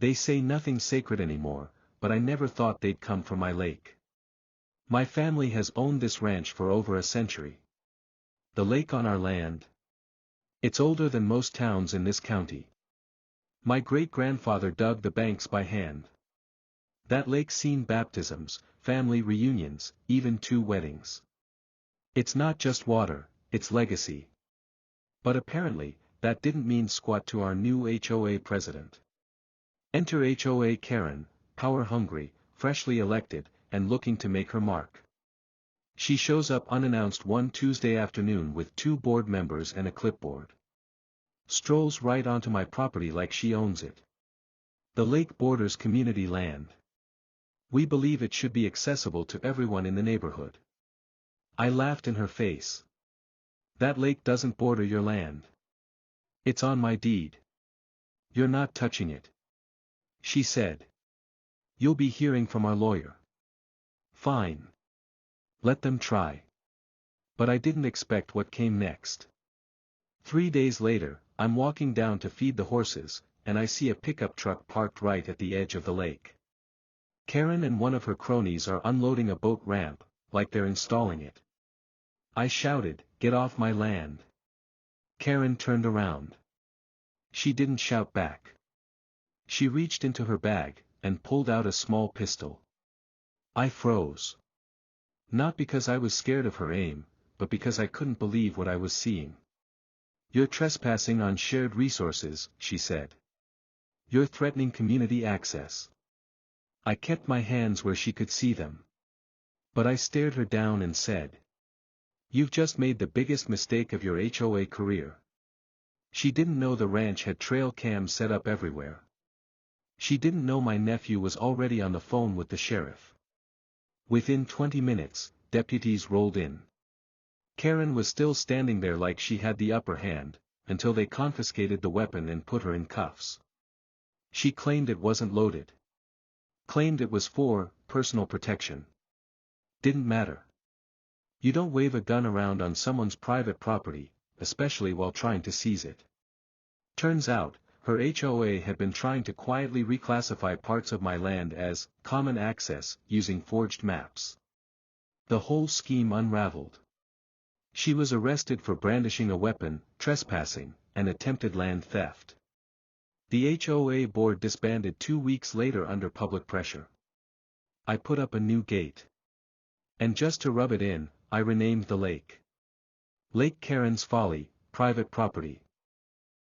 They say nothing's sacred anymore, but I never thought they'd come from my lake. My family has owned this ranch for over a century. The lake on our land? It's older than most towns in this county. My great-grandfather dug the banks by hand. That lake's seen baptisms, family reunions, even 2 weddings. It's not just water, it's legacy. But apparently, that didn't mean squat to our new HOA president. Enter HOA Karen, power-hungry, freshly elected, and looking to make her mark. She shows up unannounced one Tuesday afternoon with 2 board members and a clipboard. Strolls right onto my property like she owns it. The lake borders community land. We believe it should be accessible to everyone in the neighborhood. I laughed in her face. That lake doesn't border your land. It's on my deed. You're not touching it. She said. You'll be hearing from our lawyer. Fine. Let them try. But I didn't expect what came next. 3 days later, I'm walking down to feed the horses, and I see a pickup truck parked right at the edge of the lake. Karen and one of her cronies are unloading a boat ramp, like they're installing it. I shouted, "Get off my land!" Karen turned around. She didn't shout back. She reached into her bag, and pulled out a small pistol. I froze. Not because I was scared of her aim, but because I couldn't believe what I was seeing. "You're trespassing on shared resources," she said. "You're threatening community access." I kept my hands where she could see them. But I stared her down and said, "You've just made the biggest mistake of your HOA career." She didn't know the ranch had trail cams set up everywhere. She didn't know my nephew was already on the phone with the sheriff. Within 20 minutes, deputies rolled in. Karen was still standing there like she had the upper hand, until they confiscated the weapon and put her in cuffs. She claimed it wasn't loaded. Claimed it was for personal protection. Didn't matter. You don't wave a gun around on someone's private property, especially while trying to seize it. Turns out, her HOA had been trying to quietly reclassify parts of my land as common access using forged maps. The whole scheme unraveled. She was arrested for brandishing a weapon, trespassing, and attempted land theft. The HOA board disbanded 2 weeks later under public pressure. I put up a new gate. And just to rub it in, I renamed the lake. Lake Karen's Folly, private property.